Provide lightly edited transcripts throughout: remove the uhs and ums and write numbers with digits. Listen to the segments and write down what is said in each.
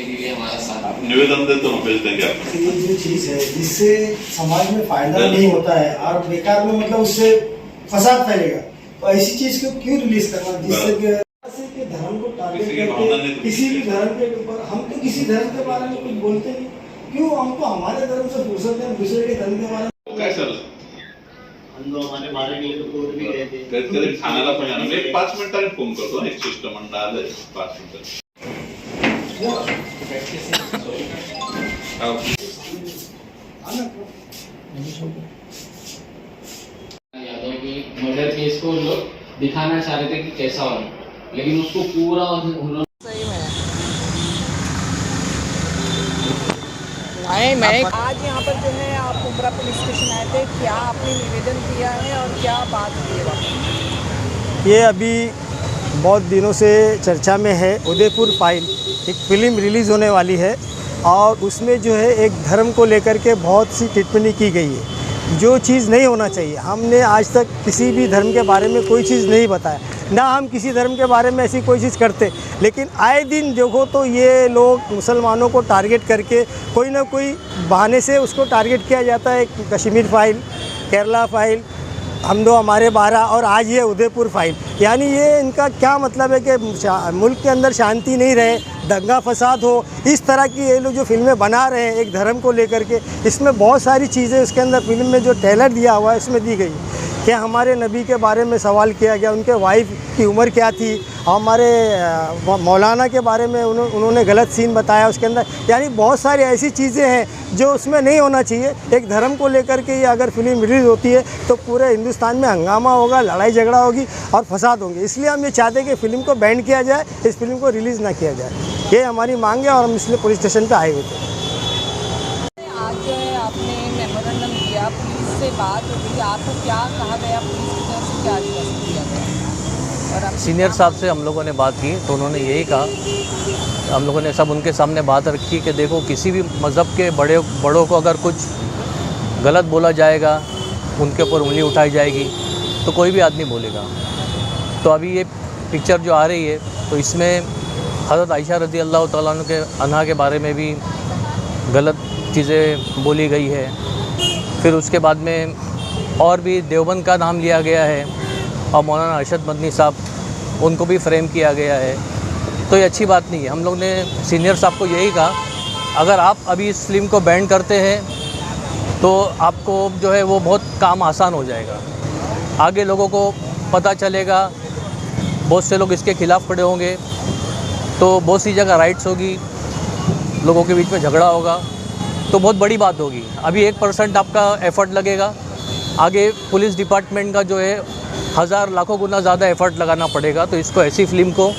के लिए हमारा साथ। आप निवेदन दे तो हम भेज देंगे आपको। ये जो चीज है जिससे समाज में फायदा नहीं होता है और बेकार में मतलब उससे फसाद फैलेगा, तो ऐसी चीज को क्यों रिलीज करना जिससे कि धर्म को टारगेट करके किसी भी धर्म के ऊपर, हम तो किसी धर्म के बारे में कुछ बोलते नहीं, क्यों हमको हमारे धर्म से फुर्सत है दूसरे के धर्म के बारे में काय सर हमारे बारे में तो कोर्ट भी रहते कधी ठाण्याला पण येणार. मी 5 मिनिटांनी फोन करतो. एक सिस्टम मंडळ आलंय 5 मिनिटात. यादव के मर्डर केस को लोग दिखाना चाह रहे थे कि कैसा हो, लेकिन उसको पूरा उन्होंने सही में मैं आज यहाँ पर जो है आप उमरा पुलिस स्टेशन आए थे, क्या आपने निवेदन दिया है और क्या बात हुई है? ये अभी बहुत दिनों से चर्चा में है। उदयपुर फाइल एक फिल्म रिलीज़ होने वाली है और उसमें जो है एक धर्म को लेकर के बहुत सी टिप्पणी की गई है, जो चीज़ नहीं होना चाहिए। हमने आज तक किसी भी धर्म के बारे में कोई चीज़ नहीं बताया, ना हम किसी धर्म के बारे में ऐसी कोई चीज़ करते, लेकिन आए दिन देखो तो ये लोग मुसलमानों को टारगेट करके कोई ना कोई बहाने से उसको टारगेट किया जाता है। कश्मीर फाइल, केरला फाइल, हम दो हमारे 12 और आज ये उदयपुर फाइल। यानी ये इनका क्या मतलब है कि मुल्क के अंदर शांति नहीं रहे, दंगा फसाद हो, इस तरह की ये लोग जो फिल्में बना रहे हैं एक धर्म को लेकर के। इसमें बहुत सारी चीज़ें उसके अंदर फिल्म में जो ट्रेलर दिया हुआ है उसमें दी गई कि हमारे नबी के बारे में सवाल किया गया, उनके वाइफ की उम्र क्या थी, हमारे मौलाना के बारे में उन्होंने गलत सीन बताया उसके अंदर। यानी बहुत सारी ऐसी चीज़ें हैं जो उसमें नहीं होना चाहिए। एक धर्म को लेकर के ये अगर फिल्म रिलीज़ होती है तो पूरे हिंदुस्तान में हंगामा होगा, लड़ाई झगड़ा होगी और फसाद होंगे। इसलिए हम ये चाहते हैं कि फ़िल्म को बैन किया जाए, इस फिल्म को रिलीज़ ना किया जाए। ये हमारी मांग है और हम इसलिए पुलिस स्टेशन पर आए हुए थे। आज जो है आपने मेमोरेंडम दिया, पुलिस से बात हुई, आपको क्या कहा गया, पुलिस की तरफ से क्या आश्वासन दिया गया? और आप सीनियर साहब से हम लोगों ने बात की तो उन्होंने यही कहा, हम लोगों ने सब उनके सामने बात रखी कि देखो किसी भी मज़हब के बड़ों को अगर कुछ गलत बोला जाएगा, उनके ऊपर उंगली उठाई जाएगी तो कोई भी आदमी बोलेगा। तो अभी ये पिक्चर जो आ रही है तो इसमें हज़रत आयशा रज़ी अल्लाह तआला अन्हा के बारे में भी गलत चीज़ें बोली गई है। फिर उसके बाद में और भी देवबंद का नाम लिया गया है और मौलाना अरशद मदनी साहब उनको भी फ्रेम किया गया है। तो ये अच्छी बात नहीं है। हम लोग ने सीनियर साहब को यही कहा, अगर आप अभी इस फिल्म को बैन करते हैं तो आपको जो है वो बहुत काम आसान हो जाएगा। आगे लोगों को पता चलेगा, बहुत से लोग इसके ख़िलाफ़ खड़े होंगे, तो बहुत सी जगह राइट्स होगी, लोगों के बीच में झगड़ा होगा, तो बहुत बड़ी बात होगी। अभी 1% आपका एफ़र्ट लगेगा, आगे पुलिस डिपार्टमेंट का जो है 1000 लाखों गुना ज़्यादा एफ़र्ट लगाना पड़ेगा। तो इसको ऐसी फ़िल्म को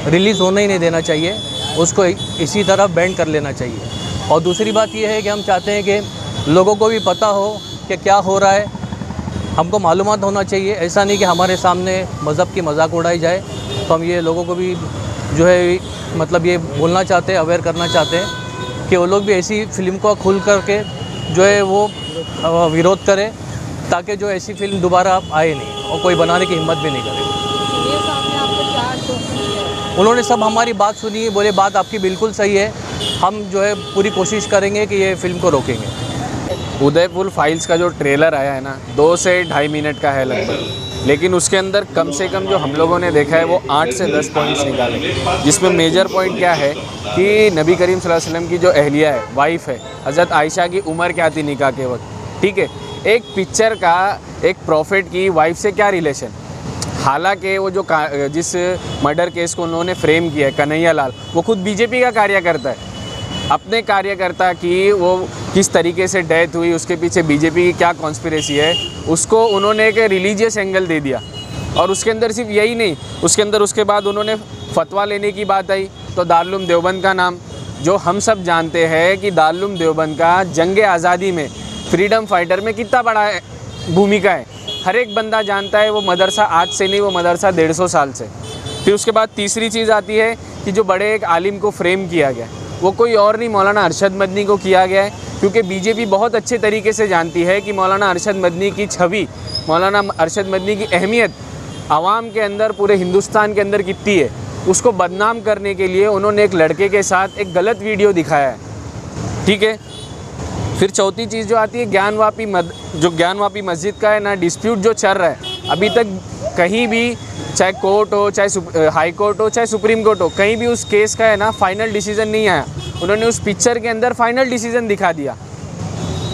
रिलीज़ होने ही नहीं देना चाहिए, उसको इसी तरह बैन कर लेना चाहिए। और दूसरी बात यह है कि हम चाहते हैं कि लोगों को भी पता हो कि क्या हो रहा है, हमको मालूमात होना चाहिए। ऐसा नहीं कि हमारे सामने मज़हब की मजाक उड़ाई जाए। तो हम ये लोगों को भी जो है मतलब ये बोलना चाहते हैं, अवेयर करना चाहते हैं कि वो लोग भी ऐसी फ़िल्म को खुल करके जो है वो विरोध करें, ताकि जो ऐसी फ़िल्म दोबारा आए नहीं और कोई बनाने की हिम्मत भी नहीं करे। सीनियर साहब ने आपको क्या आश्वासन दिया? उन्होंने सब हमारी बात सुनी है, बोले बात आपकी बिल्कुल सही है, हम जो है पूरी कोशिश करेंगे कि ये फ़िल्म को रोकेंगे। उदयपुर फाइल्स का जो ट्रेलर आया है ना, 2 से 2.5 मिनट का है लगभग, लेकिन उसके अंदर कम से कम जो हम लोगों ने देखा है वो 8 से 10 पॉइंट्स निकाले, जिसमें मेजर पॉइंट क्या है कि नबी करीम सल्लल्लाहु अलैहि वसल्लम की जो अहलिया है, वाइफ है, हज़रत आयशा की उम्र क्या थी निकाह के वक्त, ठीक है। एक पिक्चर का एक प्रॉफिट की वाइफ से क्या रिलेशन, हालांकि वो जो जिस मर्डर केस को उन्होंने फ्रेम किया है कन्हैया लाल, वो खुद बीजेपी का कार्यकर्ता है। अपने कार्यकर्ता की वो किस तरीके से डेथ हुई, उसके पीछे बीजेपी की क्या कॉन्स्पिरेसी है, उसको उन्होंने एक रिलीजियस एंगल दे दिया। और उसके अंदर सिर्फ यही नहीं, उसके अंदर उसके बाद उन्होंने फतवा लेने की बात आई तो दारुल देवबंद का नाम, जो हम सब जानते हैं कि दारुल देवबंद का जंग आज़ादी में फ्रीडम फाइटर में कितना बड़ा भूमिका है, हर एक बंदा जानता है। वो मदरसा आज से नहीं, वो मदरसा 150 साल से। फिर उसके बाद तीसरी चीज़ आती है कि जो बड़े एक आलिम को फ्रेम किया गया, वो कोई और नहीं मौलाना अरशद मदनी को किया गया है, क्योंकि बीजेपी बहुत अच्छे तरीके से जानती है कि मौलाना अरशद मदनी की छवि, मौलाना अरशद मदनी की अहमियत आवाम के अंदर, पूरे हिंदुस्तान के अंदर कितनी है। उसको बदनाम करने के लिए उन्होंने एक लड़के के साथ एक गलत वीडियो दिखाया है, ठीक है। फिर चौथी चीज़ जो आती है ज्ञानवापी मस्जिद का है ना डिस्प्यूट जो चल रहा है, अभी तक कहीं भी चाहे कोर्ट हो, चाहे हाई कोर्ट हो, चाहे सुप्रीम कोर्ट हो, कहीं भी उस केस का है ना फाइनल डिसीजन नहीं आया। उन्होंने उस पिक्चर के अंदर फाइनल डिसीजन दिखा दिया,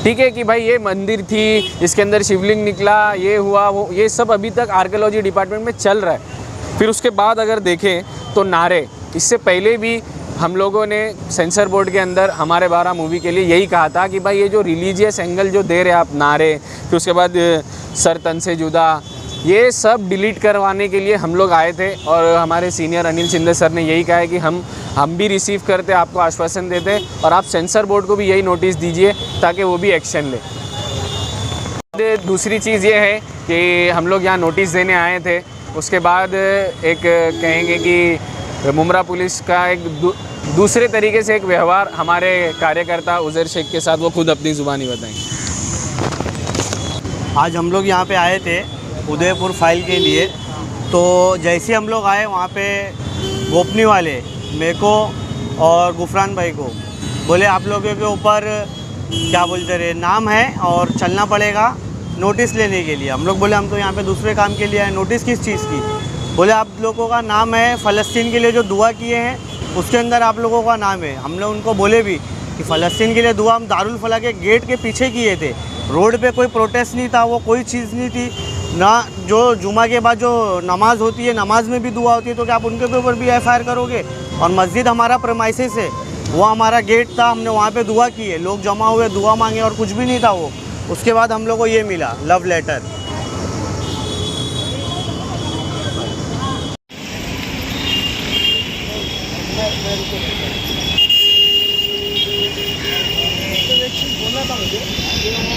ठीक है, कि भाई ये मंदिर थी, इसके अंदर शिवलिंग निकला, ये हुआ वो, ये सब अभी तक आर्कियोलॉजी डिपार्टमेंट में चल रहा है। फिर उसके बाद अगर देखें तो नारे, इससे पहले भी हम लोगों ने सेंसर बोर्ड के अंदर हमारे 12 मूवी के लिए यही कहा था कि भाई ये जो रिलीजियस एंगल जो दे रहे आप नारे, फिर उसके बाद सर तन से जुदा, ये सब डिलीट करवाने के लिए हम लोग आए थे। और हमारे सीनियर अनिल शिंदे सर ने यही कहा है कि हम भी रिसीव करते, आपको आश्वासन देते, और आप सेंसर बोर्ड को भी यही नोटिस दीजिए ताकि वो भी एक्शन ले। दूसरी चीज़ ये है कि हम लोग यहाँ नोटिस देने आए थे, उसके बाद एक कहेंगे कि मुमरा पुलिस का एक दूसरे तरीके से एक व्यवहार हमारे कार्यकर्ता उज़ैर शेख के साथ, वो खुद अपनी ज़ुबानी बताएंगे। आज हम लोग यहाँ पे आए थे उदयपुर फाइल के लिए, तो जैसे हम लोग आए वहाँ पे गोपनी वाले मेरे को और गुफरान भाई को बोले आप लोगों के ऊपर क्या बोलते रहे नाम है और चलना पड़ेगा नोटिस लेने के लिए। हम लोग बोले हम तो यहाँ पे दूसरे काम के लिए आए, नोटिस किस चीज़ की? बोले आप लोगों का नाम है फ़लस्तीन के लिए जो दुआ किए हैं उसके अंदर आप लोगों का नाम है। हमने उनको बोले भी कि फ़लस्तीन के लिए दुआ हम दारुल फलाह के गेट के पीछे किए थे, रोड पे कोई प्रोटेस्ट नहीं था, वो कोई चीज़ नहीं थी ना। जो जुमा के बाद जो नमाज़ होती है, नमाज में भी दुआ होती है, तो क्या आप उनके ऊपर भी FIR करोगे? और मस्जिद हमारा प्रेमाइसेस है, वो हमारा गेट था, हमने वहाँ पे दुआ की है, लोग जमा हुए दुआ मांगे और कुछ भी नहीं था वो। उसके बाद हम लोग को ये मिला लव लेटर। बोलना था मुझे